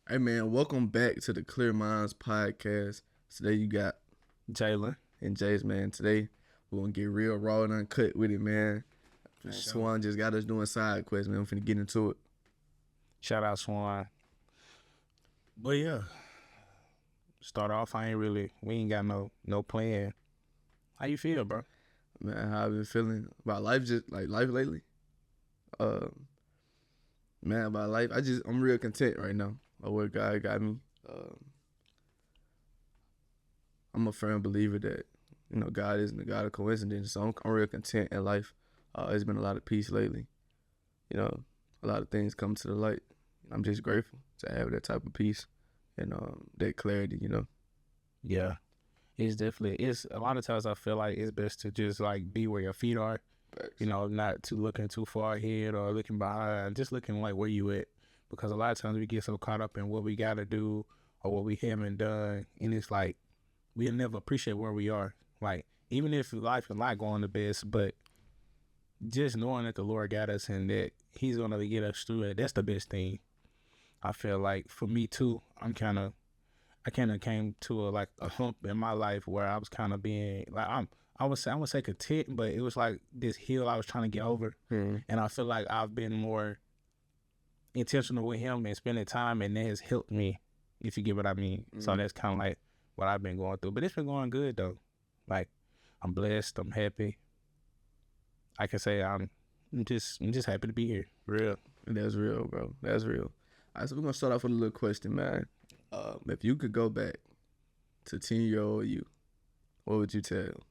Hey man, welcome back to the Clear Minds podcast. Today you got Jalyn. and Jhace, man. Today we're gonna get real raw and uncut with it, man. For sure. Swan just got us doing side quests, man. I'm finna get into it. Shout out Swan. But yeah, start off. We ain't got no plan. How you feel, bro? Man, how I been feeling about life, just like life lately. Uh, man, about life, I'm real content right now. Where God got me. I'm a firm believer that God isn't a God of coincidence. So I'm real content in life. It's been a lot of peace lately. A lot of things come to the light. I'm just grateful to have that type of peace and that clarity. Yeah, it's a lot of times I feel like it's best to just like be where your feet are. Facts. Not too looking too far ahead or looking behind, just looking like where you at. Because a lot of times we get so caught up in what we gotta do or what we haven't done, and it's like we'll never appreciate where we are. Like even if life is not going the best, but just knowing that the Lord got us and that He's gonna get us through it, that's the best thing. I feel like for me too, I kind of came to a hump in my life where I was kind of being like I would say content, but it was like this hill I was trying to get over, Mm-hmm. and I feel like I've been more intentional with Him and spending time, and that has helped me. If you get what I mean. Mm-hmm. So that's kind of like what I've been going through, but it's been going good though. Like I'm blessed, I'm happy. I can say I'm just happy to be here. Real. That's real, bro. That's real. All right, so we're gonna start off with a little question, man. If you could go back to 10-year-old you, what would you tell?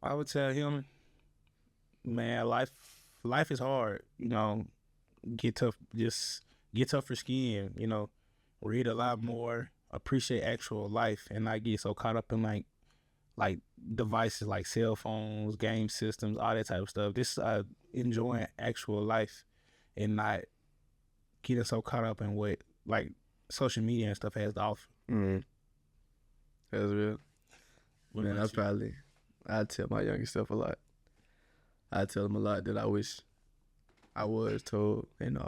I would tell him, man, life is hard. Get tough. Just get tougher skin. Read a lot more. Appreciate actual life, and not get so caught up in like devices like cell phones, game systems, all that type of stuff. Just enjoying actual life, and not getting so caught up in what like social media and stuff has to offer. Mm-hmm. That's real. What Man, about you? I'd tell my younger self a lot. I tell them a lot that I wish I was told, and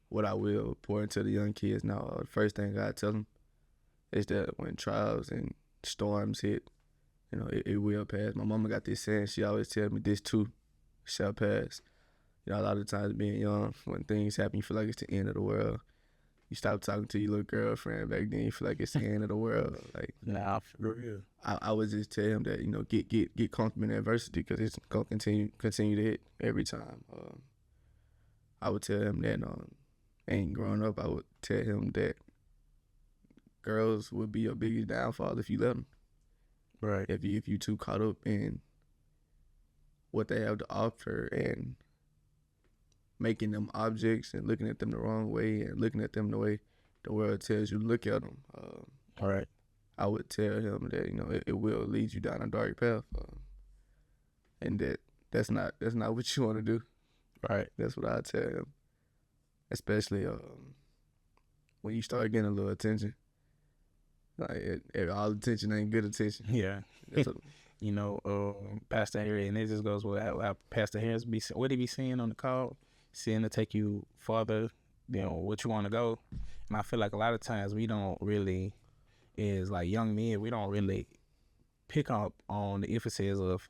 what I will pour into the young kids now. The first thing I tell them is that when trials and storms hit, it will pass. My mama got this saying. She always tell me this too shall pass. A lot of times being young, when things happen, you feel like it's the end of the world. You stop talking to your little girlfriend back then. You feel like it's the end of the world. Like, Nah, for real. I would just tell him that get comfortable in adversity because it's gonna continue to hit every time. I would tell him that ain't growing up. I would tell him that girls would be your biggest downfall if you let them. Right. If you too caught up in what they have to offer and making them objects and looking at them the wrong way and looking at them the way the world tells you to look at them. All right. I would tell him that it will lead you down a dark path, and that's not what you want to do. Right. That's what I tell him, especially when you start getting a little attention. Like all attention ain't good attention. Yeah. That's what, Pastor Harry, and it just goes with how Pastor Harris what he be saying on the call, saying to take you farther, what you want to go. And I feel like a lot of times we don't really, as like young men, we don't really pick up on the emphasis of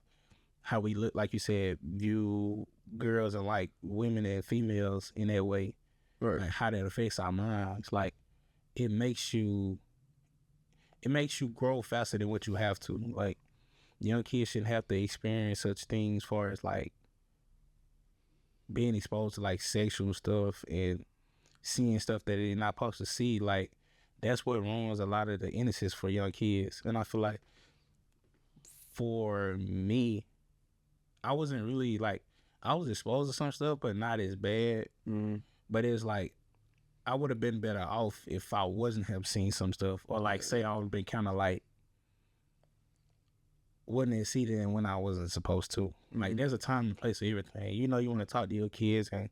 how we look, like you said, view girls and like women and females in that way, right. like how that affects our minds. Like it makes you grow faster than what you have to. Like young kids shouldn't have to experience such things, far as like being exposed to like sexual stuff and seeing stuff that they're not supposed to see. Like that's what ruins a lot of the innocence for young kids. And I feel like for me, I wasn't really like, I was exposed to some stuff, but not as bad. Mm-hmm. But it was like I would have been better off if I wasn't have seen some stuff, or like say I would have been kind of like wasn't exceeded in when I wasn't supposed to. Like there's a time and place for everything. You want to talk to your kids and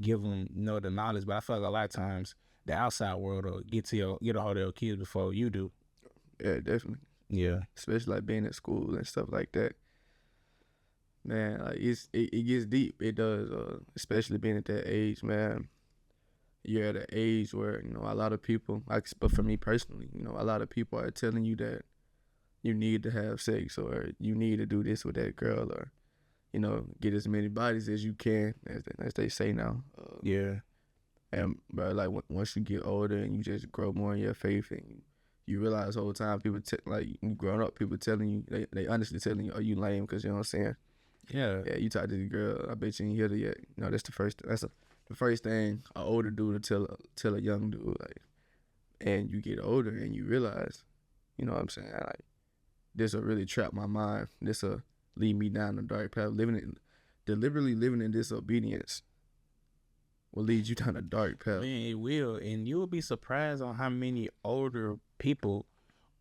give them the knowledge, but I feel like a lot of times the outside world will get a hold of your kids before you do. Yeah, definitely. Yeah. Especially like being at school and stuff like that. Man, like it gets deep. It does, especially being at that age, man. you're at an age where, you know, a lot of people, like, but for me personally, you know, a lot of people are telling you that you need to have sex, or you need to do this with that girl, or, you know, get as many bodies as you can, as they say now. Yeah. And, bro, like, once you get older and you just grow more in your faith, and you realize the whole time people, like, you growing up, people telling you, they honestly telling you, oh, you lame, because, you know what I'm saying? Yeah. Yeah, you talk to the girl, I bet you ain't hit her yet. You know, that's the first thing an older dude to tell a young dude, like, and you get older and you realize, you know what I'm saying, like, this will really trap my mind. This will lead me down the dark path. Deliberately living in disobedience will lead you down a dark path. Man, it will, and you'll be surprised on how many older people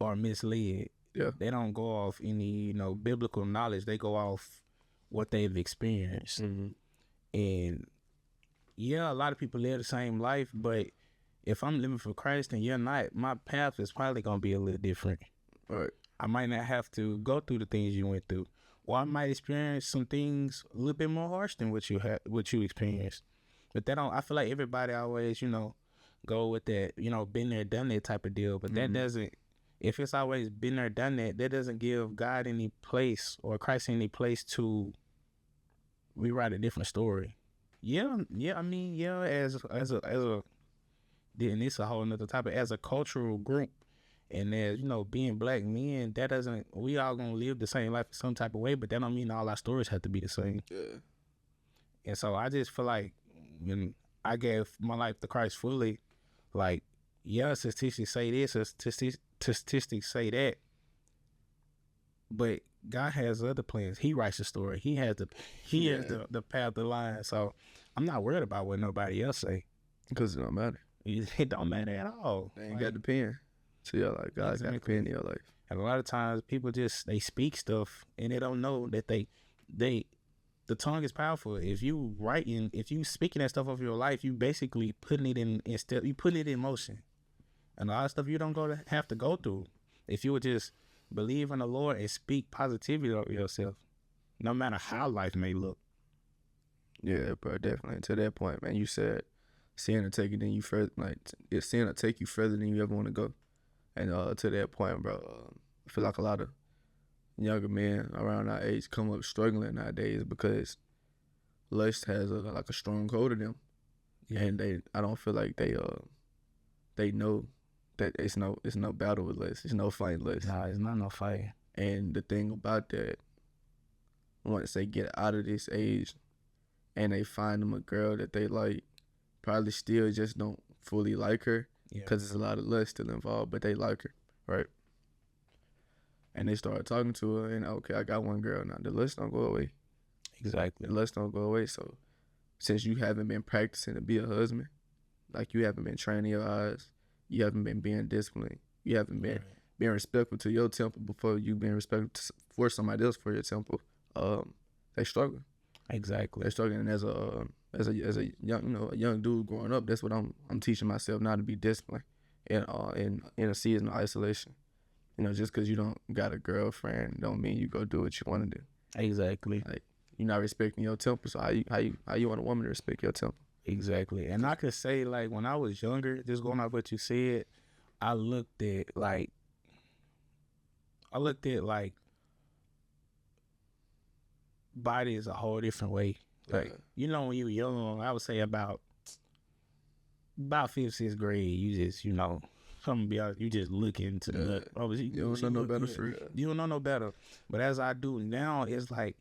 are misled. Yeah. They don't go off any, you know, biblical knowledge. They go off what they've experienced. Mm-hmm. And yeah, a lot of people live the same life, but if I'm living for Christ and you're not, my path is probably gonna be a little different. Right. I might not have to go through the things you went through, or I might experience some things a little bit more harsh than what you experienced. But that don't. I feel like everybody always, you know, go with that, you know, been there, done that type of deal. But that doesn't. If it's always been there, done that, that doesn't give God any place or Christ any place to rewrite a different story. Yeah. I mean, yeah. As a, then it's a whole nother topic. As a cultural group, and as, you know, being black men, that doesn't. We all gonna live the same life in some type of way, but that don't mean all our stories have to be the same. Yeah. And so I just feel like when I gave my life to Christ fully, like, yeah, statistics say this, statistics say that, but God has other plans. He writes the story. He has the path, the line. So I'm not worried about what nobody else say, because it don't matter. It don't matter at all. They ain't got the pen. So you're like, God got the pen in your life. And a lot of times people just, they speak stuff and they don't know that the tongue is powerful. If you writing, if you speaking that stuff of your life, you basically putting it you putting it in motion. And a lot of stuff you don't have to go through. If you would just believe in the Lord and speak positivity of yourself, no matter how life may look. Yeah, bro, definitely. To that point, man, you said sin will take sin will take you further than you ever want to go. And to that point, bro, I feel like a lot of younger men around our age come up struggling nowadays because lust has a strong hold of them. Yeah. And I don't feel like they know that it's no battle with lust. It's no fight lust. Nah, it's not no fight. And the thing about that, once they get out of this age and they find them a girl that they like, probably still just don't fully like her, because there's a lot of lust still involved, but they like her, right? And they start talking to her, and okay, I got one girl now. The lust don't go away. Exactly. The lust don't go away. So since you haven't been practicing to be a husband, like, you haven't been training your eyes, you haven't been being disciplined, you haven't been being respectful to your temple before you being respectful for somebody else for your temple, they struggle. Exactly. They're struggling. And as a young dude growing up, that's what I'm teaching myself now, to be disciplined in a season of isolation. You know, just because you don't got a girlfriend don't mean you go do what you want to do. Exactly. Like, you're not respecting your temple, so how you want a woman to respect your temple? Exactly. And I could say, like, when I was younger, just going off what you said, I looked at body is a whole different way. Like, you know, when you were young, I would say about 5th, 6th grade, you just, you know, you just look into the nut. Oh, you don't know no better for it. You don't know no better. But as I do now, it's like,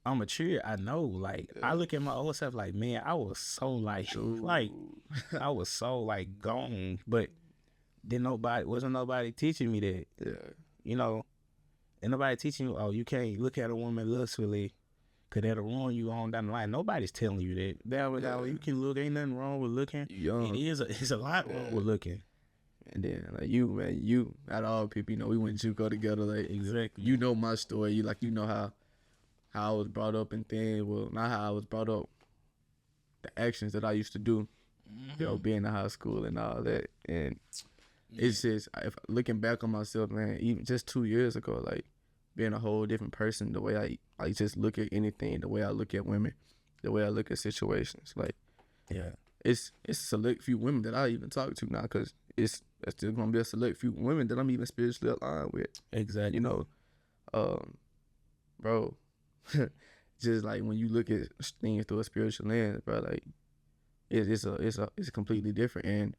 I'm mature. I know, like, I look at my old self like, man, I was so like I was so like gone, but wasn't nobody teaching me that. Yeah. You know, and nobody teaching you, oh, you can't look at a woman lustfully, because that'll ruin you on down the line. Nobody's telling you that. That you can look, ain't nothing wrong with looking. Young. It's a lot wrong with looking. And then, like, you out of all people, you know, we went to JUCO together. Like, exactly. You know my story. You know how I was brought up and things. Well, not how I was brought up. The actions that I used to do, you know, being in high school and all that. And it's just, if looking back on myself, man, even just 2 years ago, like, being a whole different person, the way I just look at anything, the way I look at women, the way I look at situations, like, it's a select few women that I even talk to now, because it's still gonna be a select few women that I'm even spiritually aligned with. Exactly. You know, bro, just like when you look at things through a spiritual lens, bro, like it's completely different. And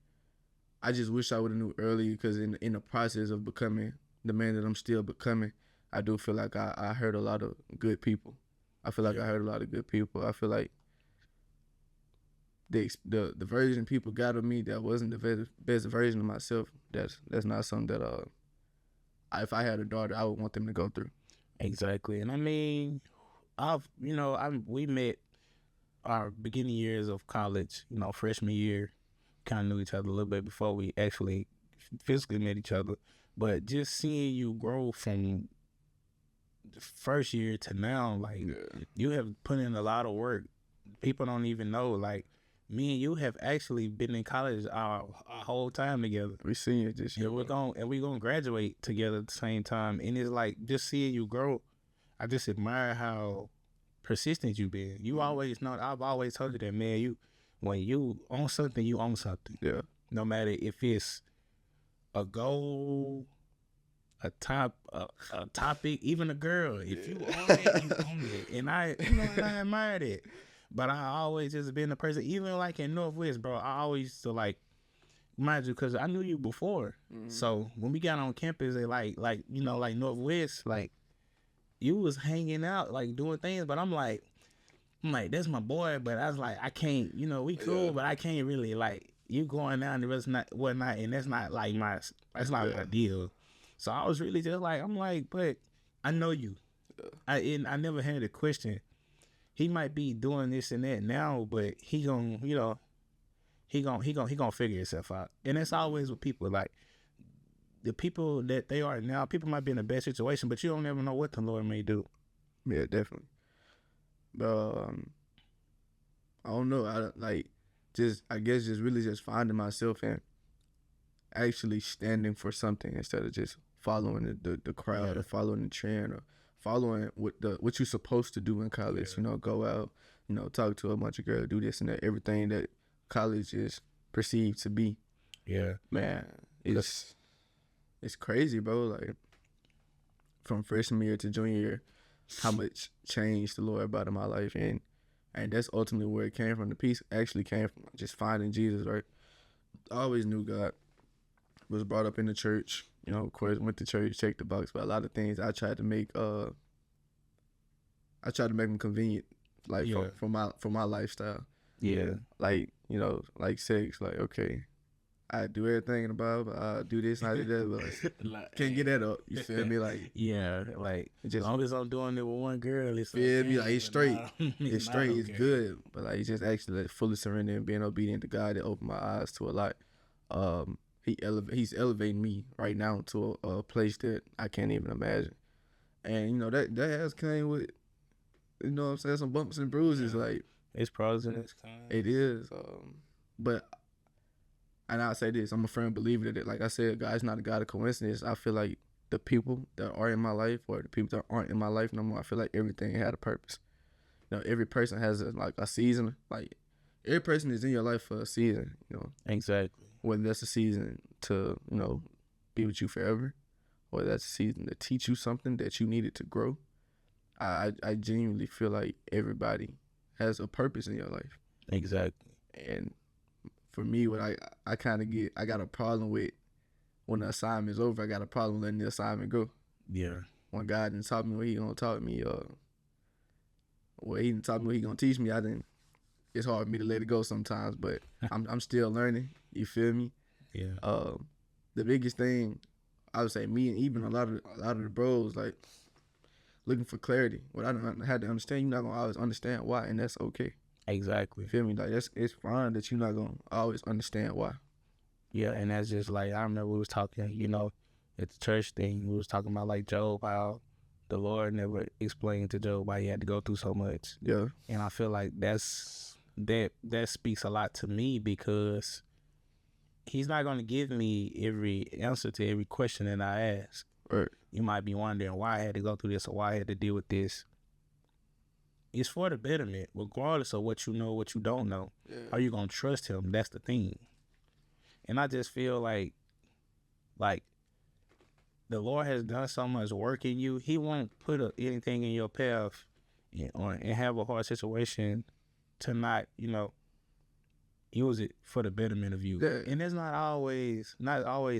I just wish I would have knew earlier, because in the process of becoming the man that I'm still becoming, I do feel like I heard a lot of good people. I feel like I heard a lot of good people. I feel like the version people got of me that wasn't the best version of myself. That's not something that if I had a daughter, I would want them to go through. Exactly. And I mean, we met our beginning years of college, freshman year, kind of knew each other a little bit before we actually physically met each other. But just seeing you grow from the first year to now, like, you have put in a lot of work. People don't even know, like, me and you have actually been in college our whole time together. We seniors this year. We're gonna graduate together at the same time. And it's like, just seeing you grow, I just admire how persistent you been. You always know. I've always told you that, man. When you own something, you own something. Yeah. No matter if it's a goal, a topic, even a girl. If you own it, you own it. And I admire that. But I always just been a person, even like in Northwest, bro. I always used to, like, mind you, because I knew you before. So when we got on campus, they like Northwest, like, you was hanging out, like, doing things. But I'm like, that's my boy. But I was like, I can't, we cool, but I can't really, like, you going out and it's not whatnot, and that's not like my deal. So I was really just like, I'm like, but I know you. I never had a question. He might be doing this and that now, but he gonna figure himself out. And that's always with people. Like, the people that they are now, people might be in a bad situation, but you don't ever know what the Lord may do. Yeah, definitely. But I don't know. I guess just really just finding myself and actually standing for something instead of just following the crowd, or following the trend, or following what you're supposed to do in college. Go out, talk to a bunch of girls, do this and that, everything that college is perceived to be. Yeah, man, it's crazy, bro. Like, from freshman year to junior year, how much change the Lord brought in my life, and that's ultimately where it came from. The peace actually came from just finding Jesus, right? I always knew God. Was brought up in the church, of course, went to church, checked the box, but a lot of things I tried to make them convenient, like, for my lifestyle. Yeah. Like, like sex, like, okay, I do everything in the Bible, I do this and I do that, but can't get that up. You feel me? Like, yeah, like, as long as I'm doing it with one girl, it's feel me? Like, it's straight. It's straight, okay. It's good. But, like, just actually, like, fully surrendering and being obedient to God, that opened my eyes to a lot. He's elevating me right now to a place that I can't even imagine. And, that has came with, what I'm saying, some bumps and bruises. Like, it's pros and it's cons. It is. But, and I'll say this, I'm a firm believer that, like I said, God's not a God of coincidence. I feel like the people that are in my life, or the people that aren't in my life no more, I feel like everything had a purpose. Every person has a season. Like, every person is in your life for a season, Exactly. Whether that's a season to, be with you forever, or that's a season to teach you something that you needed to grow. I genuinely feel like everybody has a purpose in your life. Exactly. And for me, what I kind of I got a problem with when the assignment's over. I got a problem letting the assignment go. Yeah. When God didn't taught me what he gonna taught me, he didn't taught me what he gonna teach me, it's hard for me to let it go sometimes, but I'm still learning. You feel me? Yeah. The biggest thing, I would say, me and even a lot of the bros, like, looking for clarity. What I had to understand, you're not gonna always understand why, and that's okay. Exactly. You feel me? Like, it's fine that you're not gonna always understand why. Yeah, and that's just like, I remember we was talking, at the church thing, we was talking about, like, Job, how the Lord never explained to Job why he had to go through so much. Yeah. And I feel like that speaks a lot to me, because he's not going to give me every answer to every question that I ask. Right. You might be wondering why I had to go through this, or why I had to deal with this. it's for the betterment, regardless of what you know, what you don't know. Yeah. Are you gonna trust him? That's the thing. And I just feel like the Lord has done so much work in you. He won't put anything in your path and have a hard situation to not, use it for the betterment of you. Yeah. And it's not always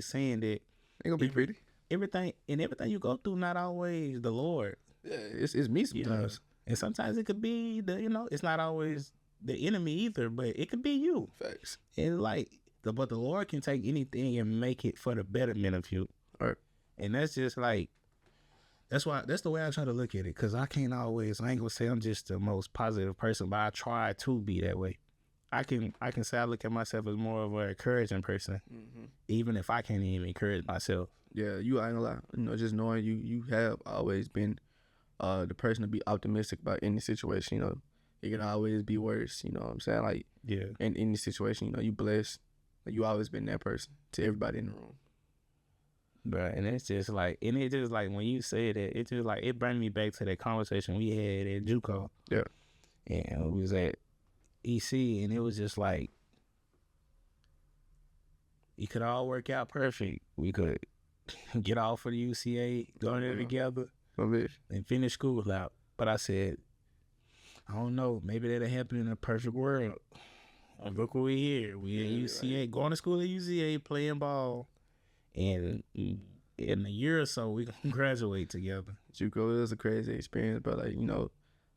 saying that Ain't gonna be pretty. everything you go through, not always the Lord. Yeah, it's me sometimes. And sometimes it could be it's not always the enemy either, but it could be you. Facts. And but the Lord can take anything and make it for the betterment of you. Right. And that's just that's the way I try to look at it. Cause I ain't gonna say I'm just the most positive person, but I try to be that way. I can say I look at myself as more of an encouraging person, even if I can't even encourage myself. Yeah, you ain't gonna lie. Just knowing you have always been the person to be optimistic about any situation. It can always be worse. You know what I'm saying? Like, yeah. In any situation, you blessed. Like, you always been that person to everybody in the room. But and it's just when you say that, it just it brings me back to that conversation we had at JUCO. Yeah. And we was at EC, and it was just it could all work out perfect. We could get off for the UCA, go there together, and finish school out. But I said, I don't know, maybe that'll happen in a perfect world. Look where we here. We at UCA, right. Going to school at UCA, playing ball, and in a year or so, we gonna graduate together. JUCO is a crazy experience, but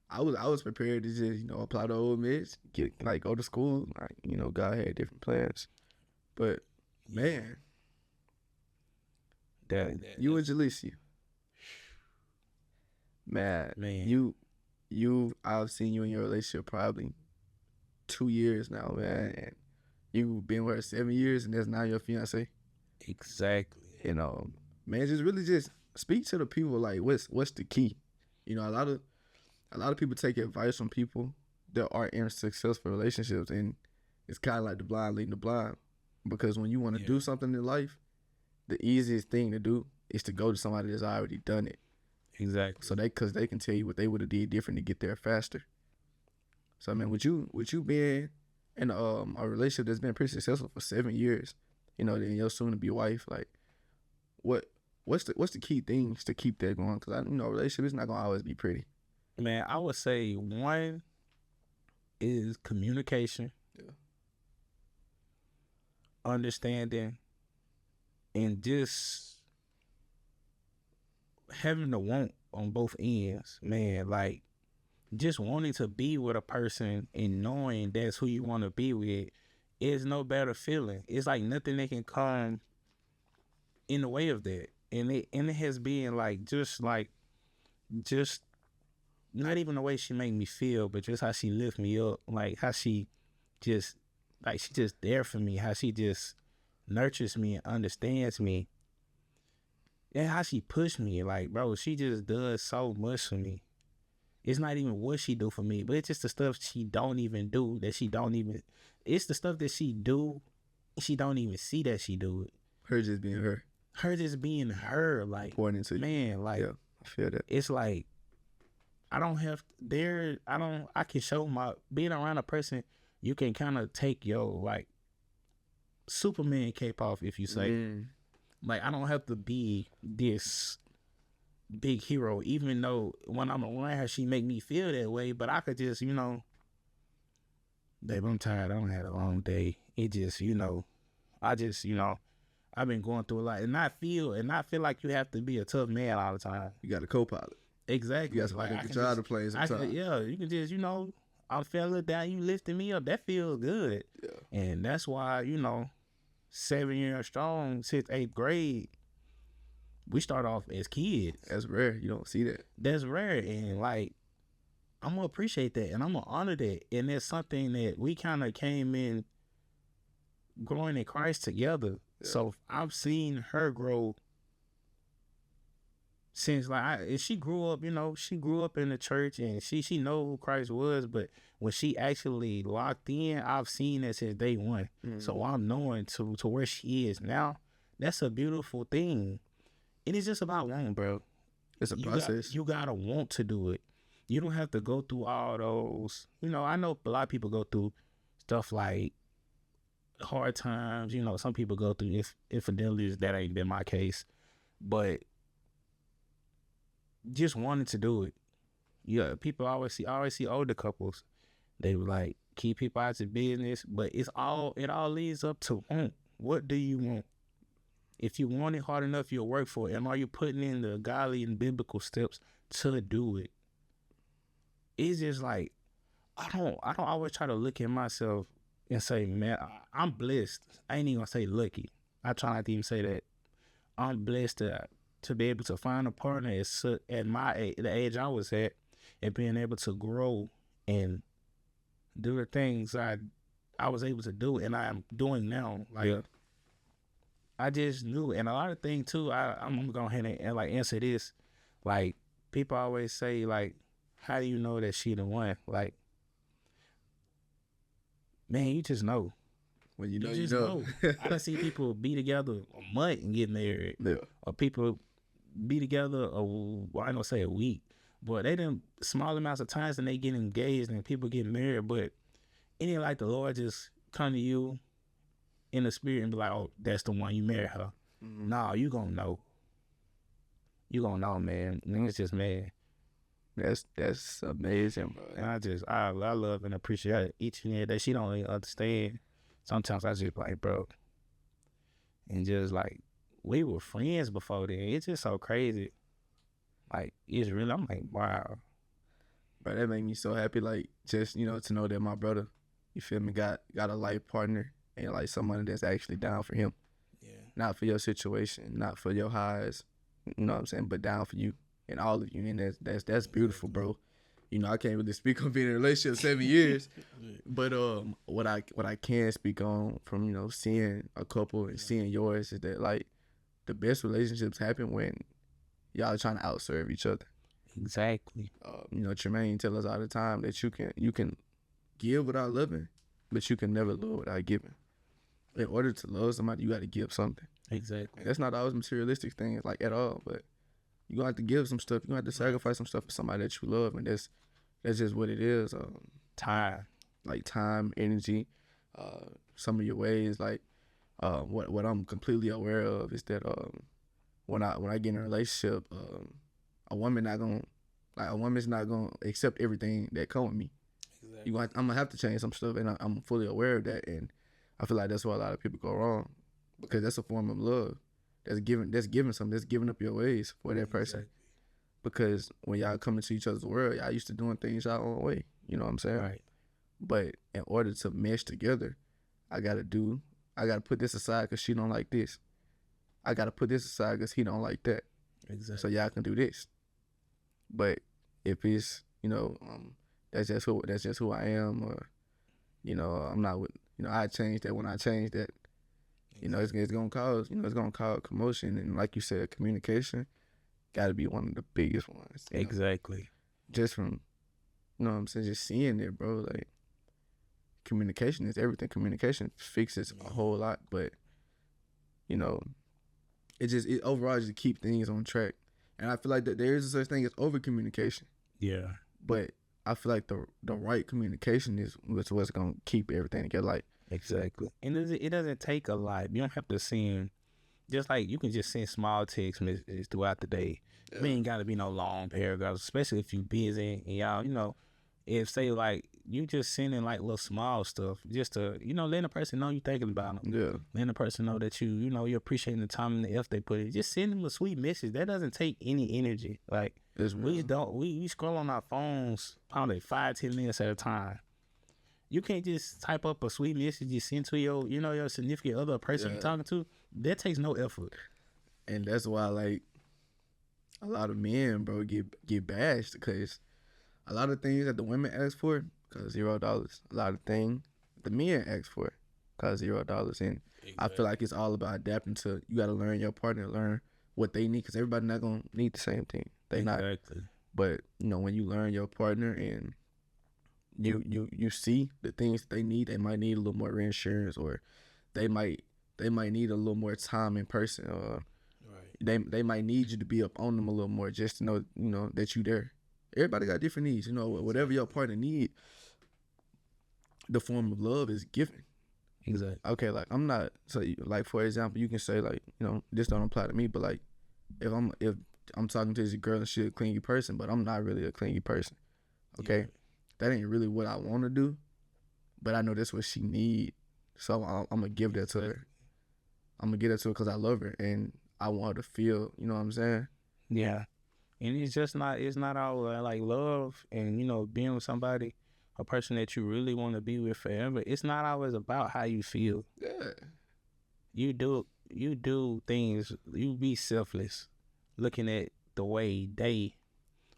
I was prepared to just apply to Ole Miss, go to school. God had different plans, but man, you and Jalecia, man, I've seen you in your relationship probably 2 years now, man, and you've been with her 7 years, and that's now your fiance. Exactly. Man, just speak to the people. What's the key? A lot of people take advice from people that are in successful relationships, and it's kind of like the blind leading the blind. Because when you want to do something in life, the easiest thing to do is to go to somebody that's already done it. Exactly. So because they can tell you what they would have did different to get there faster. So man, with you being in a relationship that's been pretty successful for 7 years, then your soon to be wife, what's the key things to keep that going? Because relationship is not gonna always be pretty. Man, I would say one is communication, understanding, and just having the want on both ends, man. Just wanting to be with a person and knowing that's who you want to be with is no better feeling. It's nothing that can come in the way of that. And it has been just not even the way she make me feel, but just how she lift me up, how she just she just there for me, how she just nurtures me and understands me, and how she push me. Bro, she just does so much for me. It's not even what she do for me, but it's just the stuff she don't even do, it's the stuff that she do, she don't even see that she do it. Her just being her. Her just being her, pouring into you. Man, yeah, I feel that. It's I can show being around a person, you can kind of take your Superman cape off, if you say. I don't have to be this big hero, even though when I'm around her, she make me feel that way. But I could just, babe, I'm tired. I don't had a long day. It just, I've been going through a lot, and I feel like you have to be a tough man all the time. You got a co-pilot. Exactly. You got somebody that can try to play sometimes. You can just, I fell down, you lifting me up. That feels good. Yeah. And that's why, 7 years strong since 8th grade. We start off as kids. That's rare. You don't see that. That's rare. And I'm going to appreciate that. And I'm going to honor that. And that's something that we kind of came in growing in Christ together. Yeah. So I've seen her grow since she grew up, she grew up in the church, and she know who Christ was. But when she actually locked in, I've seen that since day one. Mm-hmm. So I'm knowing to where she is now. That's a beautiful thing. And it's just about wanting, bro. It's a process. You gotta want to do it. You don't have to go through all those. You know, I know a lot of people go through stuff like hard times. You know, some people go through infidelities. That ain't been my case, but just wanting to do it. Yeah, people I always see older couples. They were like keep people out of business, but it all leads up to want. What do you want? If you want it hard enough, you'll work for it. And are you putting in the godly and biblical steps to do it? It's just like I don't always try to look at myself and say, man, I'm blessed. I ain't even gonna say lucky. I try not to even say that. I'm blessed to be able to find a partner at my age, the age I was at, and being able to grow and do the things I was able to do and I am doing now. Like I just knew, and a lot of things too. I'm gonna go ahead and like answer this. Like people always say, like, how do you know that she the one? Like, man, you just know. When you know, you just know. I done see people be together a month and get married, or people be together I ain't gonna say a week, but they done small amounts of times and they get engaged and people get married. But it ain't like the Lord just come to you in the spirit and be like, oh, that's the one, you marry her. Mm-hmm. Nah, you gonna know. You gonna know, man. And it's just, man. That's amazing, bro. And I love and appreciate each and every day. She don't really understand. Sometimes I just like, bro. And just like, we were friends before then. It's just so crazy. Like, it's really, I'm like, wow. Bro, that made me so happy. Like, just, you know, to know that my brother, you feel me, got a life partner and like someone that's actually down for him. Yeah. Not for your situation, not for your highs, you know what I'm saying, but down for you and all of you. And that's beautiful, bro. You know, I can't really speak on being in a relationship 7 years, but what I can speak on from, you know, seeing a couple and seeing yours is that like the best relationships happen when y'all are trying to outserve each other. Exactly. You know, Tremaine tell us all the time that you can give without loving, but you can never love without giving. In order to love somebody, you got to give something. Exactly. And that's not always materialistic things like at all, but you gonna have to give some stuff. You gonna have to sacrifice some stuff for somebody that you love, and that's just what it is. Time, like time, energy, some of your ways. Like what I'm completely aware of is that when I get in a relationship, a woman's not gonna accept everything that come with me. Exactly. I'm gonna have to change some stuff, and I'm fully aware of that. And I feel like that's why a lot of people go wrong, because that's a form of love. That's giving something. That's giving up your ways for that person. Exactly. Because when y'all come into each other's world, y'all used to doing things y'all own way. You know what I'm saying? Right. But in order to mesh together, I gotta put this aside because she don't like this. I gotta put this aside because he don't like that. Exactly. So y'all can do this. But if it's, you know, that's just who I am, or, you know, I'm not with, you know, I changed that when I changed that. You know, it's gonna cause commotion, and like you said, communication got to be one of the biggest ones. Exactly. Know? Just from, you know what I'm saying, just seeing it, bro. Like, communication is everything. Communication fixes a whole lot, but, you know, it overall just keep things on track. And I feel like that there is a such thing as over communication. Yeah. But I feel like the right communication is what's gonna keep everything together. Like. Exactly. And it doesn't take a lot. You don't have to send, just like you can just send small text messages throughout the day. Yeah. It ain't got to be no long paragraphs, especially if you busy and y'all, you know, if say like you just sending like little small stuff just to, you know, letting the person know you thinking about them. Yeah. Letting the person know that you know, you're appreciating the time and the effort they put in. Just send them a sweet message. That doesn't take any energy. Like we scroll on our phones probably 5-10 minutes at a time. You can't just type up a sweet message you send to your significant other, person you're talking to. That takes no effort. And that's why, like, a lot of men, bro, get bashed, because a lot of things that the women ask for cost $0. A lot of things the men ask for cost $0. And exactly. I feel like it's all about adapting to, you got to learn your partner, learn what they need, because everybody not going to need the same thing. They exactly. not. But, you know, when you learn your partner and you see the things they need. They might need a little more reinsurance, or they might need a little more time in person, or right. they might need you to be up on them a little more just to know, you know, that you there everybody got different needs. You know, whatever your partner need, the form of love is given. Exactly. Okay, like I'm not like for example, you can say like, you know, this don't apply to me, but like if I'm talking to this girl and she's a clingy person, but I'm not really a clingy person. Okay, that ain't really what I want to do, but I know that's what she need, so I'm gonna give that to her. I'm gonna give that to her because I love her and I want her to feel. You know what I'm saying? Yeah. And it's not all like love and, you know, being with somebody, a person that you really want to be with forever. It's not always about how you feel. Yeah. You do things, you be selfless, looking at the way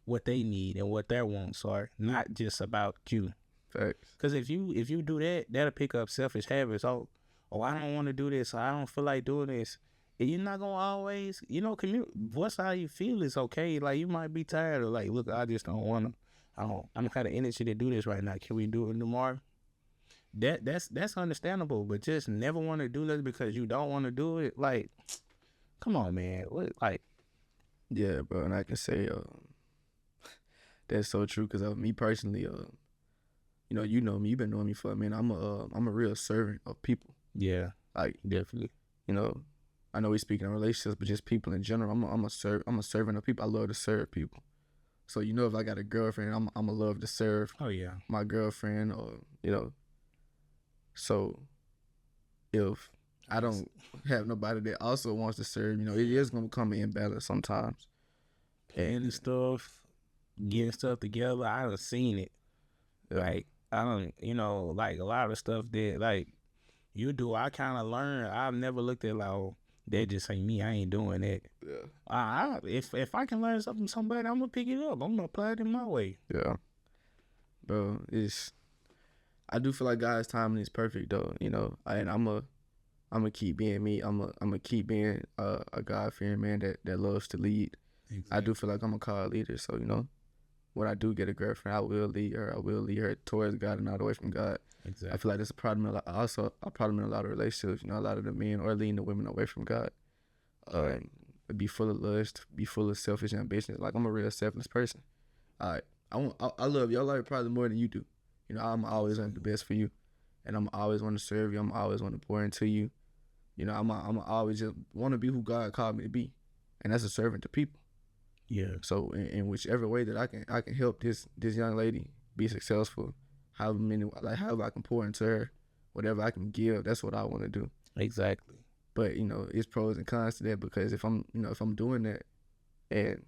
what they need and what their wants are, not just about you. Facts. Because if you do that, that'll pick up selfish habits. Oh, I don't want to do this. I don't feel like doing this. And you're not gonna always, you know, voice how you feel is okay. Like you might be tired of like, look, I just don't wanna. I don't have the energy to do this right now. Can we do it tomorrow? That's understandable, but just never want to do this because you don't want to do it. Like, come on, man. What, like, yeah, bro. And I can say that's so true because me personally, you know me. You've been knowing me for a minute. I'm a real servant of people. yeah, Like, definitely. you know, I know we speaking of relationships, but just people in general. I'm a servant of people. I love to serve people. So you know, if I got a girlfriend, I'm a love to serve. Oh yeah, my girlfriend, or you know. So if I don't have nobody that also wants to serve, you know, it is gonna become an imbalance sometimes. and stuff, getting stuff together. I done seen it. Yeah. Like I don't, you know, like a lot of stuff that like you do. I kind of learned. I've never looked at like, oh, that just ain't me. I ain't doing that. Yeah. If I can learn something from somebody, I'm gonna pick it up. I'm gonna apply it in my way. Yeah. Bro, I do feel like God's timing is perfect though, you know. And I'm gonna keep being me. I'm gonna keep being a God-fearing man that loves to lead. Exactly. I do feel like I'm a called leader, so you know, when I do get a girlfriend, I will lead her. I will lead her towards God and not away from God. Exactly. I feel like that's a problem. Also, a problem in a lot of relationships. You know, a lot of the men are leading the women away from God. Be full of lust, be full of selfish ambition. Like I'm a real selfless person. I love your life probably more than you do. You know, I'm always want the best for you, and I'm always want to serve you. I'm always want to pour into you. You know, I'm always just want to be who God called me to be, and that's a servant to people. Yeah. So in whichever way that I can help this young lady be successful, however I can pour into her, whatever I can give, that's what I want to do. Exactly. But you know, it's pros and cons to that because if I'm doing that, and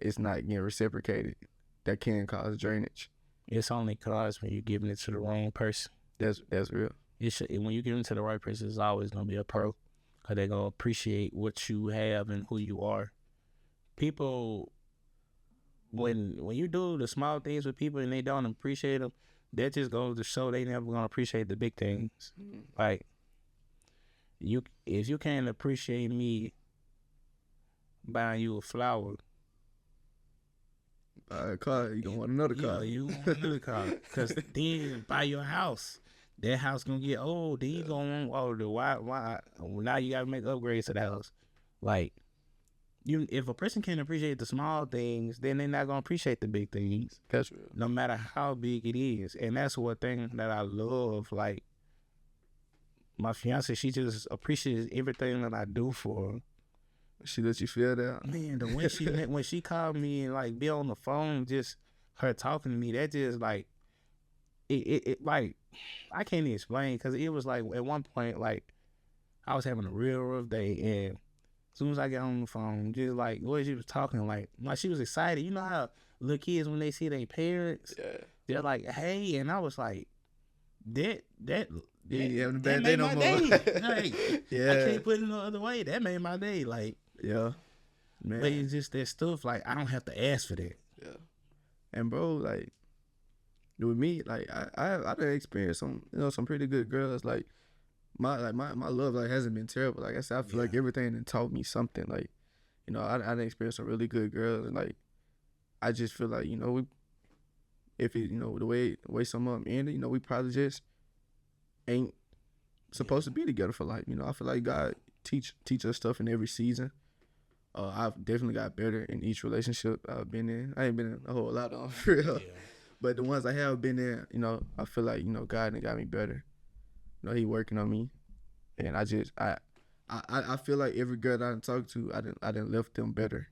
it's not getting reciprocated, that can cause drainage. It's only cause when you're giving it to the wrong person. That's real. When you give it to the right person, it's always gonna be a pro, cause they're gonna appreciate what you have and who you are. People, when you do the small things with people and they don't appreciate them, that just goes to show they never gonna appreciate the big things. Like if you can't appreciate me buying you a flower, buy a car, you don't want another car. You want another car, cause then buy your house. That house gonna get old. Then you gonna want why? Now you gotta make upgrades to the house. Like if a person can't appreciate the small things, then they're not gonna appreciate the big things. That's real. No matter how big it is, and that's one thing that I love. Like my fiance, she just appreciates everything that I do for her. She lets you feel that. Man, the way when she called me and like be on the phone, just her talking to me, that just like it like I can't even explain, because it was like at one point like I was having a real rough day, and as soon as I got on the phone, just like the way she was talking, like she was excited. You know how little kids when they see their parents, they're like, "Hey," and I was like, "That you ain't having a bad day no more." Like, I can't put it no other way. That made my day. Like, yeah, man. But it's just that stuff. Like I don't have to ask for that. Yeah, and bro, like with me, like I done experienced some pretty good girls. Like my love like hasn't been terrible. Like I said, I feel like everything done taught me something. Like, you know, I done experienced some really good girls, and like I just feel like, you know, if it, you know, the way some of them ended, you know, we probably just ain't supposed to be together for life. You know, I feel like God teach us stuff in every season. I've definitely got better in each relationship I've been in. I ain't been in a whole lot on for real. Yeah. But the ones I have been in, you know, I feel like, you know, God done got me better. You know, he working on me. And I feel like every girl that I done talked to, I done left them better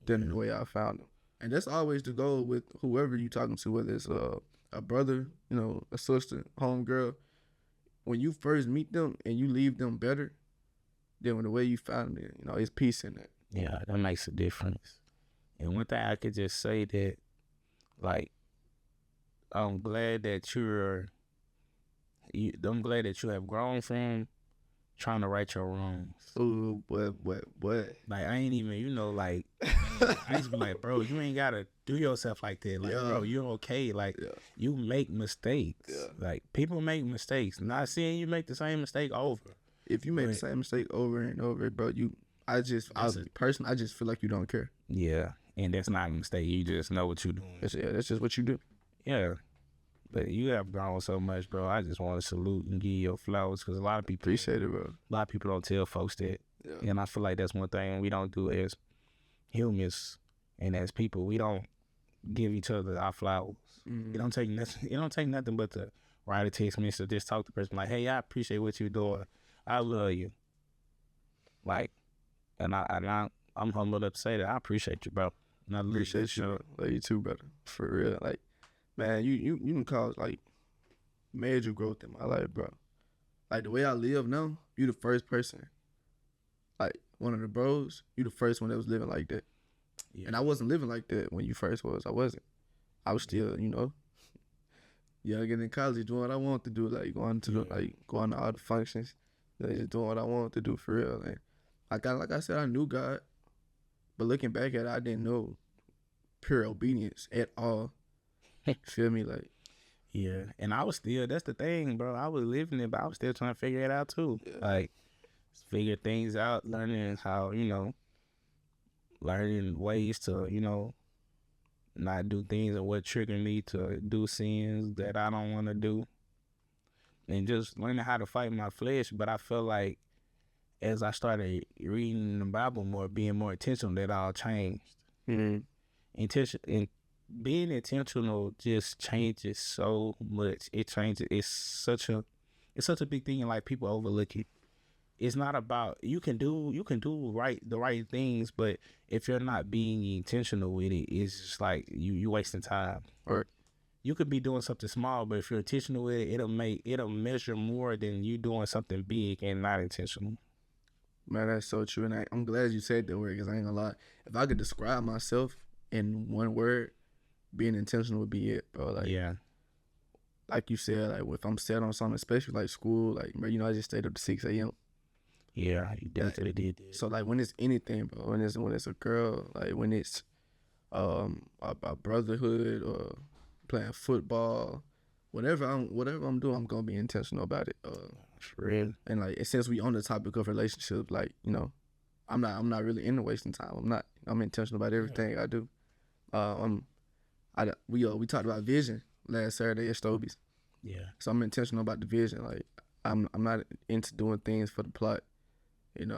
than the way I found them. And that's always the goal with whoever you talking to, whether it's a brother, you know, a sister, homegirl. When you first meet them and you leave them better than the way you found them, you know, it's peace in that. Yeah, that makes a difference. And one thing I could just say that, like, I'm glad that I'm glad that you have grown from trying to right your wrongs. Ooh, boy. Like, I ain't even, you know, like, I used to be like, bro, you ain't gotta do yourself like that. Like, bro, you're okay. Like, you make mistakes. Yeah. Like, people make mistakes. Not saying you make the same mistake over. If you make the same mistake over and over, bro, I just feel like you don't care. Yeah, and that's not a mistake. You just know what you're doing. That's just what you do. Yeah. But you have grown so much, bro. I just want to salute and give you your flowers because a lot of people appreciate it, bro. A lot of people don't tell folks that, and I feel like that's one thing we don't do as humans and as people. We don't give each other our flowers. It don't take nothing. It don't take nothing but to write a text message or just talk to the person like, "Hey, I appreciate what you're doing. I love you." Like, and I'm humbled to say that I appreciate you, bro. And I appreciate you. Love you too, brother. For real, like. Man, you can cause like major growth in my life, bro. Like the way I live now, you the first person. Like one of the bros, you the first one that was living like that. Yeah. And I wasn't living like that when you first was. I wasn't. I was still, you know, young and in college doing what I wanted to do, like going to all the functions, just doing what I wanted to do for real. And like I said, I knew God, but looking back at it, I didn't know pure obedience at all. Feel me? Like, yeah. And I was still, that's the thing, bro. I was living it, but I was still trying to figure it out too. Yeah. Like, figure things out, learning how, you know, learning ways to, you know, not do things and what trigger me to do sins that I don't want to do. And just learning how to fight my flesh. But I feel like as I started reading the Bible more, being more intentional, that all changed. Being intentional just changes so much. It changes. It's such a big thing, and like people overlook it. It's not about you can do the right things, but if you're not being intentional with it, it's just like you wasting time. Or you could be doing something small, but if you're intentional with it, it'll measure more than you doing something big and not intentional. Man, that's so true, and I'm glad you said that word because I ain't gonna lie. If I could describe myself in one word, being intentional would be it, bro. Like, yeah, like you said, like if I'm set on something, especially like school, like, bro, you know, I just stayed up to 6 a.m. Yeah, you definitely did. So like when it's anything, bro, when it's a girl, like when it's a brotherhood or playing football, whatever I'm doing, I'm gonna be intentional about it. For real. And like since we on the topic of relationships, like, you know, I'm not really into wasting time. I'm intentional about everything I do. We talked about vision last Saturday at Stobie's. Yeah. So I'm intentional about the vision. Like I'm not into doing things for the plot. You know,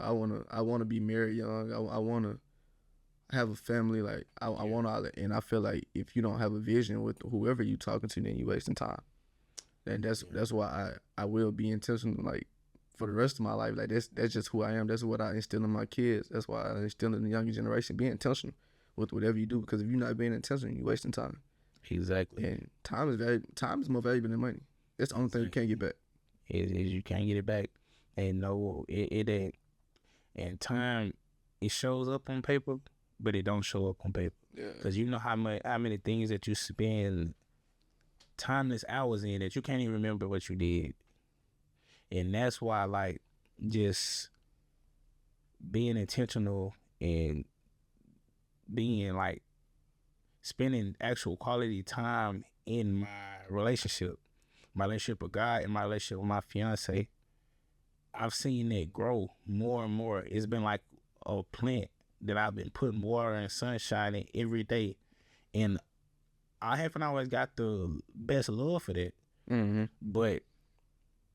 I wanna be married young. I wanna have a family. Like I want all that. And I feel like if you don't have a vision with whoever you talking to, then you wasting time. And that's why I will be intentional. Like for the rest of my life, like that's just who I am. That's what I instill in my kids. That's why I instill in the younger generation. Be intentional with whatever you do, because if you're not being intentional, you're wasting time. Exactly. And time is more valuable than money. That's the only thing you can't get back. Is you can't get it back. And no, it ain't. And time, it shows up on paper, but it don't show up on paper. Yeah. Because you know how many things that you spend timeless hours in that you can't even remember what you did. And that's why, like, just being intentional and being, like, spending actual quality time in my relationship with God and my relationship with my fiance, I've seen it grow more and more. It's been like a plant that I've been putting water and sunshine in every day. And I haven't always got the best love for that. Mm-hmm. But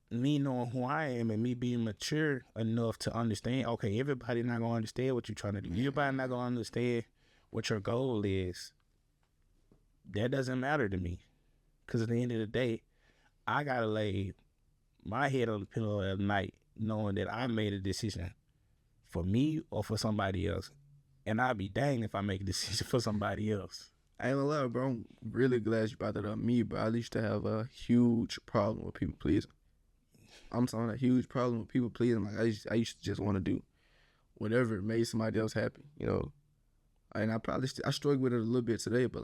me knowing who I am and me being mature enough to understand, okay, everybody not gonna understand what you're trying to do. Everybody not gonna understand what your goal is. That doesn't matter to me. Cause at the end of the day, I gotta lay my head on the pillow at night knowing that I made a decision for me or for somebody else. And I'd be dang if I make a decision for somebody else. I ain't gonna lie, bro. I'm really glad you brought that up. Me, bro. I used to have a huge problem with people pleasing. I'm talking a huge problem with people pleasing. Like I used to just want to do whatever made somebody else happy, you know. And I probably I struggle with it a little bit today, but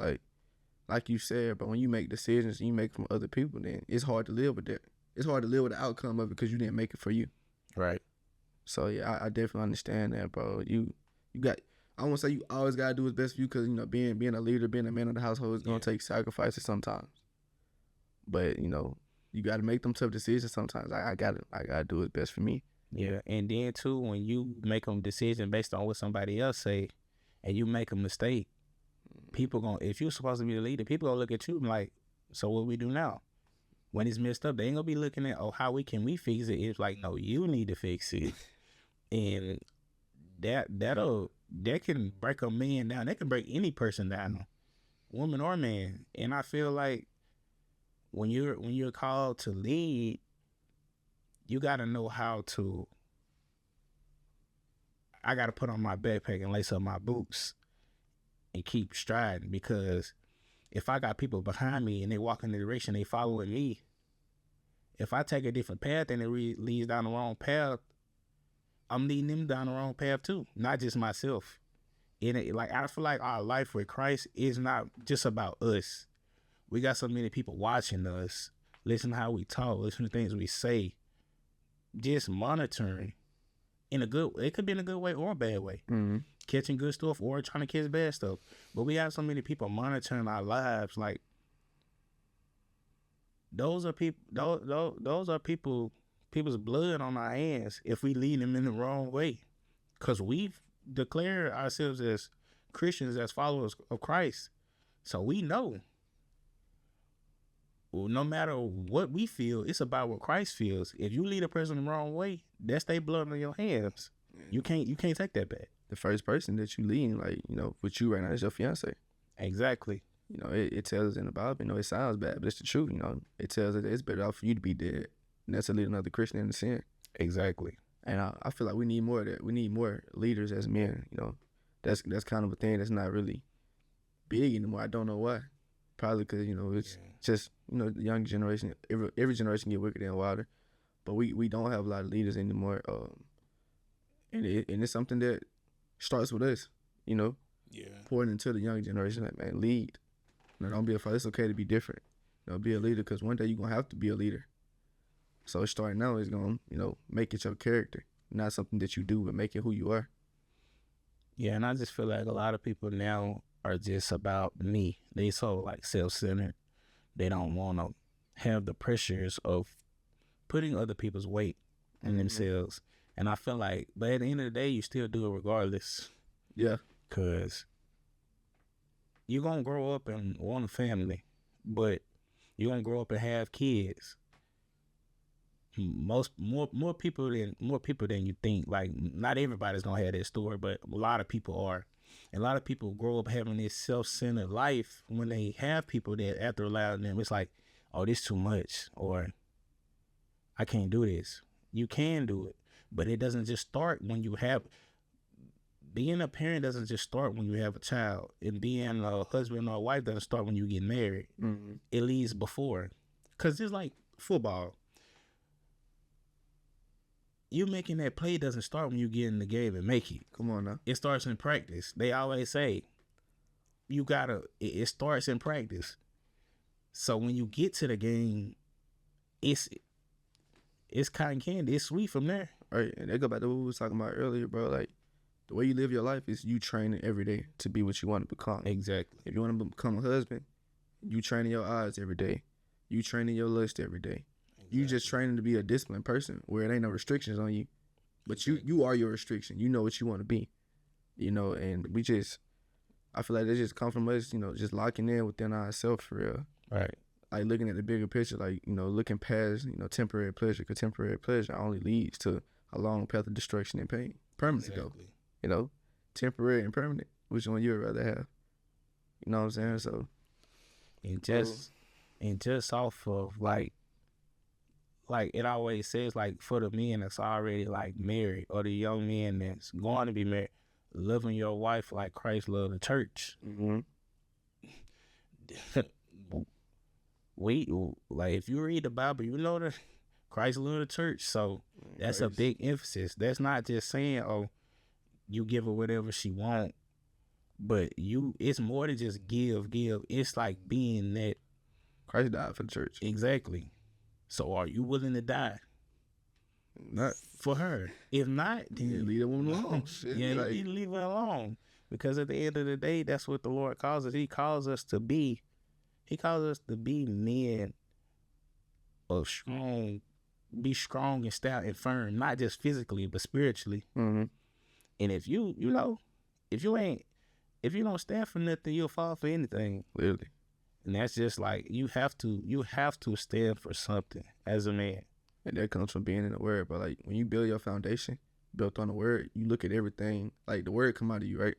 like you said, but when you make decisions and you make from other people, then it's hard to live with that. It's hard to live with the outcome of it because you didn't make it for you. Right. So yeah, I definitely understand that, bro. You got. I won't say you always gotta do what's best for you because you know being a leader, being a man of the household is gonna take sacrifices sometimes. But you know you gotta make them tough decisions sometimes. I gotta do what's best for me. Yeah, and then too, when you make a decision based on what somebody else say, and you make a mistake, people gonna, if you're supposed to be the leader, people gonna look at you like, so what we do now? When it's messed up, they ain't gonna be looking at, oh, how we fix it? It's like, no, you need to fix it, and that can break a man down. That can break any person down, woman or man. And I feel like when you're called to lead, you gotta know how to. I gotta put on my backpack and lace up my boots and keep striding, because if I got people behind me and they walk in the direction they following me, if I take a different path and it leads down the wrong path, I'm leading them down the wrong path too, not just myself. And I feel like our life with Christ is not just about us. We got so many people watching us, listen to how we talk, listen to things we say, just monitoring it could be in a good way or a bad way. Mm-hmm. Catching good stuff or trying to catch bad stuff. But we have so many people monitoring our lives. Like, those are people. Those are people's blood on our hands if we lead them in the wrong way, because we've declared ourselves as Christians, as followers of Christ. So we know, well, no matter what we feel, it's about what Christ feels. If you lead a person the wrong way, that's their blood on your hands. You can't take that back. The first person that you lead, like, you know, with you right now is your fiance. Exactly. You know, it tells us in the Bible, you know, it sounds bad, but it's the truth, you know. It tells us that it's better off for you to be dead than to lead another Christian into sin. Exactly. And I feel like we need more of that. We need more leaders as men, you know. That's kind of a thing that's not really big anymore. I don't know why. Probably because, you know, it's just, you know, the young generation, every generation get wickeder and wilder. But we don't have a lot of leaders anymore. And it's something that starts with us, you know. Yeah. Pouring into the young generation, like, man, lead. You know, don't be afraid. It's okay to be different. You know, be a leader, because one day you're going to have to be a leader. So starting now is going to, you know, make it your character. Not something that you do, but make it who you are. Yeah, and I just feel like a lot of people now are just about me. They so like self-centered. They don't want to have the pressures of putting other people's weight in themselves. And I feel like, but at the end of the day, you still do it regardless. Yeah. Because you're going to grow up and want a family, but you're going to grow up and have kids. More people than you think. Like, not everybody's gonna have that story, but a lot of people are. And a lot of people grow up having this self-centered life when they have people that, after allowing them, it's like, oh, this too much, or I can't do this. You can do it, but it doesn't just start when you have. Being a parent doesn't just start when you have a child, and being a husband or a wife doesn't start when you get married. Mm-hmm. It leads before, because it's like football. You making that play doesn't start when you get in the game and make it. Come on now. It starts in practice. They always say, it starts in practice. So when you get to the game, it's cotton candy. It's sweet from there. Right. And they go back to what we was talking about earlier, bro. Like, the way you live your life is you training every day to be what you want to become. Exactly. If you want to become a husband, you training your eyes every day. You training your lust every day. You just training to be a disciplined person where it ain't no restrictions on you. But you are your restriction. You know what you want to be. You know, and I feel like they just come from us, you know, just locking in within ourselves for real. Right. like looking at the bigger picture, like, you know, looking past, you know, temporary pleasure, because temporary pleasure only leads to a long path of destruction and pain. Permanent though, you know, temporary and permanent. Which one you'd rather have? You know what I'm saying? So, and just off of like it always says, like, for the men that's already like married, or the young men that's going to be married, loving your wife like Christ loved the church. mm-hmm. We like, if you read the Bible, you know that Christ loved the church, so that's a big emphasis. That's not just saying, oh, you give her whatever she want, but it's more than just give. It's like being that. Christ died for the church. Exactly. So are you willing to die? Not for her. If not, then leave that woman alone. Yeah, like, you leave her alone. Because at the end of the day, that's what the Lord calls us. He calls us to be men of strong, be strong and stout and firm, not just physically, but spiritually. Mm-hmm. And if you don't stand for nothing, you'll fall for anything. Literally. And that's just like, you have to stand for something as a man. And that comes from being in the word. But like, when you build your foundation built on the word, you look at everything, like the word come out of you, right?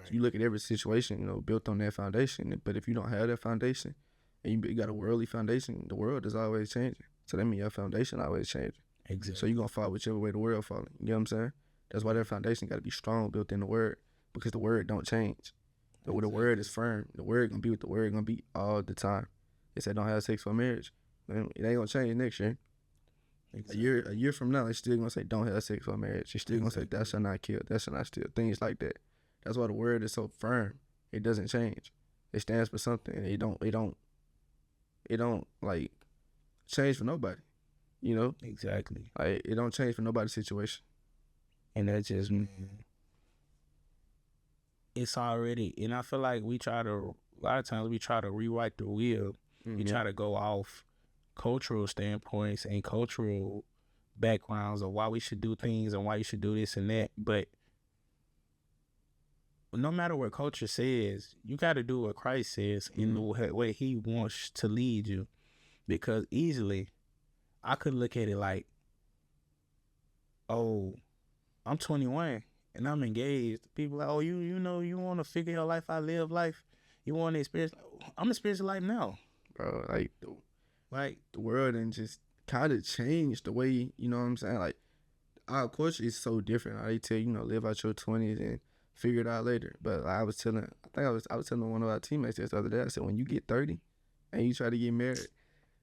So you look at every situation, you know, built on that foundation. But if you don't have that foundation and you got a worldly foundation, the world is always changing. So that means your foundation always changing. Exactly. So you're going to fall whichever way the world falling. You know what I'm saying? That's why that foundation got to be strong, built in the word, because the word don't change. The word is firm. The word going to be what the word going to be all the time. It said don't have sex for marriage. It ain't going to change next year. Exactly. A year from now, it's still going to say don't have sex for marriage. It's still going to say thou shalt not kill, thou shalt not steal, things like that. That's why the word is so firm. It doesn't change. It stands for something, and it don't like change for nobody. You know? Exactly. Like, it don't change for nobody's situation. And that's just, man, it's already, and I feel like a lot of times we try to rewrite the wheel. Mm-hmm. We try to go off cultural standpoints and cultural backgrounds of why we should do things and why you should do this and that. But no matter what culture says, you got to do what Christ says in the way he wants to lead you. Because easily, I could look at it like, oh, I'm 21 and I'm engaged. People like, oh, you know, you want to figure your life out, live life. You want to experience. I'm experiencing life now, bro. Like the world and just kind of changed the way, you know what I'm saying? Like, our culture is so different. They tell you, you know, live out your 20s and figure it out later. But I was telling one of our teammates this the other day. I said, when you get 30 and you try to get married,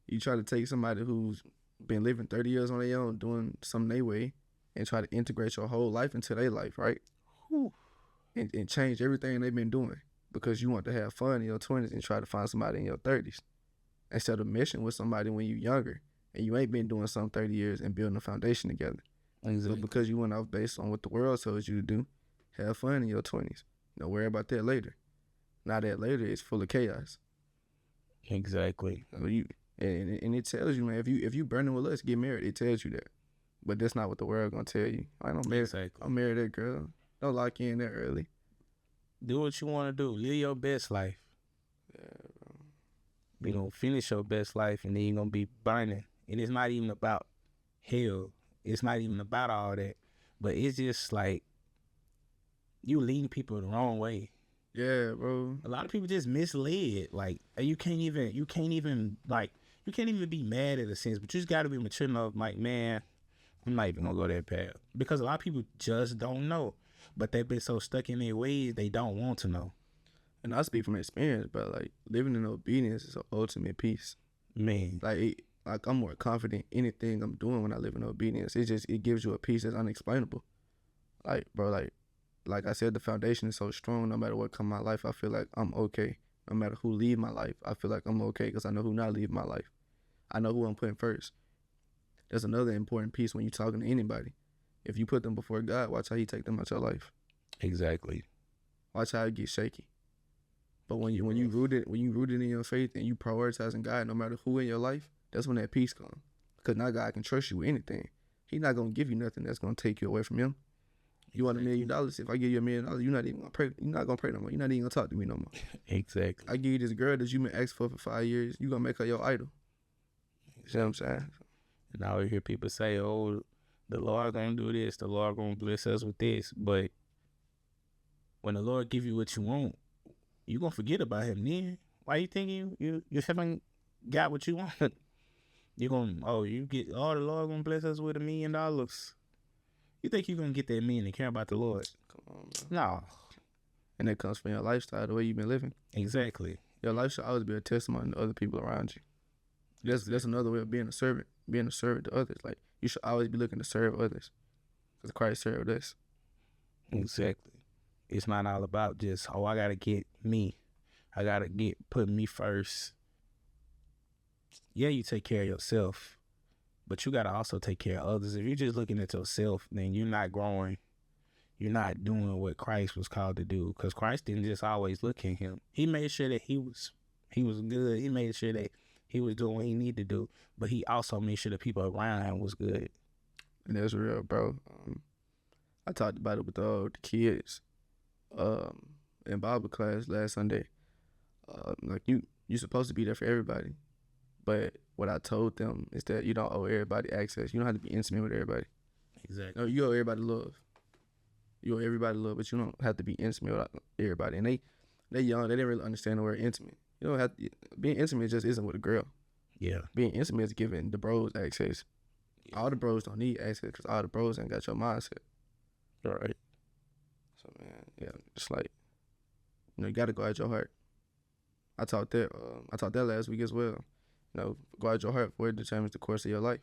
you try to take somebody who's been living 30 years on their own, doing something their way, and try to integrate your whole life into their life, right? And change everything they've been doing because you want to have fun in your 20s and try to find somebody in your 30s. Instead of meshing with somebody when you're younger and you ain't been doing something 30 years and building a foundation together. Exactly. So because you went off based on what the world told you to do, have fun in your 20s. Don't worry about that later. Now that later is full of chaos. Exactly. So and it tells you, man, if you burning with us, get married. It tells you that. But that's not what the world gonna tell you. I don't marry. Exactly. I'll marry that girl. Don't lock you in there early. Do what you want to do. Live your best life. Yeah, bro. You gonna finish your best life, and then you're gonna be burning. And it's not even about hell. It's not even about all that. But it's just like you leading people the wrong way. Yeah, bro. A lot of people just misled. Like, you can't even be mad in a sense, but you just gotta be mature enough. Like, man, I'm not even gonna go that path, because a lot of people just don't know, but they've been so stuck in their ways they don't want to know. And I speak from experience, but like living in obedience is the ultimate peace. Man, like I'm more confident in anything I'm doing when I live in obedience. It gives you a peace that's unexplainable. Like, bro, like I said, the foundation is so strong. No matter what come my life, I feel like I'm okay. No matter who leave my life, I feel like I'm okay because I know who not leave my life. I know who I'm putting first. There's another important piece when you're talking to anybody. If you put them before God, watch how he take them out your life. Exactly. Watch how it get shaky. But when you rooted in your faith and you prioritizing God, no matter who in your life, that's when that peace comes. Because now God can trust you with anything. He's not gonna give you nothing that's gonna take you away from him. You want $1 million? If I give you $1 million, you're not even gonna pray. You're not gonna pray no more. You're not even gonna talk to me no more. Exactly. I give you this girl that you been asking for 5 years. You gonna make her your idol. You see what I'm saying? And I always hear people say, "Oh, the Lord gonna do this. The Lord gonna bless us with this." But when the Lord give you what you want, you gonna forget about Him then. Why you think you haven't got what you want? You gonna you get the Lord gonna bless us with $1 million. You think you gonna get that million and care about the Lord? Come on, bro. No. And that comes from your lifestyle, the way you've been living. Exactly. Your life should always be a testimony to other people around you. That's another way of being a servant. Being a servant to others. Like, you should always be looking to serve others, because Christ served us. Exactly. It's not all about just, I gotta get me. I gotta put me first. Yeah, you take care of yourself, but you gotta also take care of others. If you're just looking at yourself, then you're not growing. You're not doing what Christ was called to do, because Christ didn't just always look at him. He made sure that he was good. He made sure that he was doing what he needed to do, but he also made sure the people around him was good. And that's real, bro. I talked about it with the kids in Bible class last Sunday. Like, you're supposed to be there for everybody, but what I told them is that you don't owe everybody access. You don't have to be intimate with everybody. Exactly. No, you owe everybody love. You owe everybody love, but you don't have to be intimate with everybody. And they young, they didn't really understand the word intimate. You don't have to, being intimate just isn't with a girl. Yeah. Being intimate is giving the bros access. Yeah. All the bros don't need access, because all the bros ain't got your mindset. All right. So, man, yeah, just like, you got to go out your heart. I taught that last week as well. Go out your heart, for it determines the course of your life.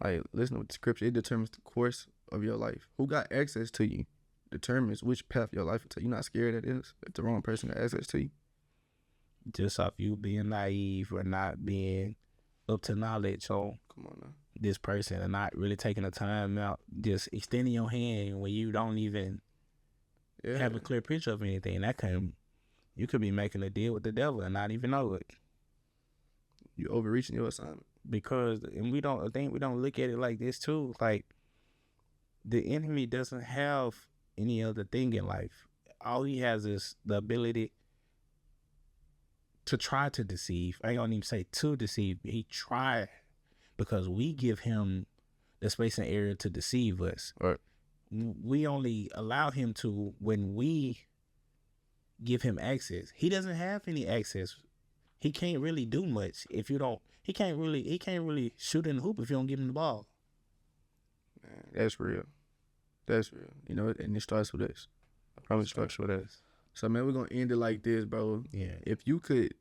Like, listen to the scripture, it determines the course of your life. Who got access to you determines which path your life will take. You're not scared that is if the wrong person got access to you. Just off you being naive or not being up to knowledge on this person, and not really taking the time out, just extending your hand when you don't even have a clear picture of anything. You could be making a deal with the devil and not even know it. You overreaching your assignment. And we don't look at it like this too. Like, the enemy doesn't have any other thing in life. All he has is the ability to try to deceive. I ain't gonna even say to deceive. He try, because we give him the space and area to deceive us. Right. We only allow him to when we give him access. He doesn't have any access. He can't really do much if you don't. He can't really shoot in the hoop if you don't give him the ball. Man, that's real. That's real. And it starts with us. I promise it starts with us. So, man, we're gonna end it like this, bro. Yeah. If you could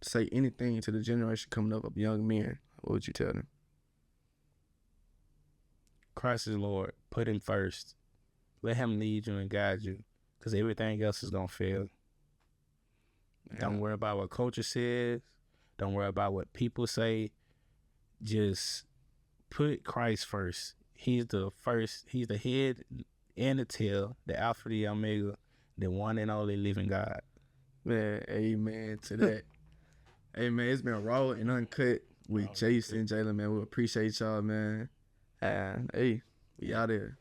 say anything to the generation coming up of young men, what would you tell them? Christ is Lord. Put him first. Let him lead you and guide you, because everything else is gonna fail. Yeah. Don't worry about what culture says. Don't worry about what people say. Just put Christ first. He's the first. He's the head and the tail, the Alpha, the Omega, the one and only living God. Man, amen to that. Hey, man, it's been raw and uncut with Jhace and Jalyn, man. We appreciate y'all, man. And, hey, we out here.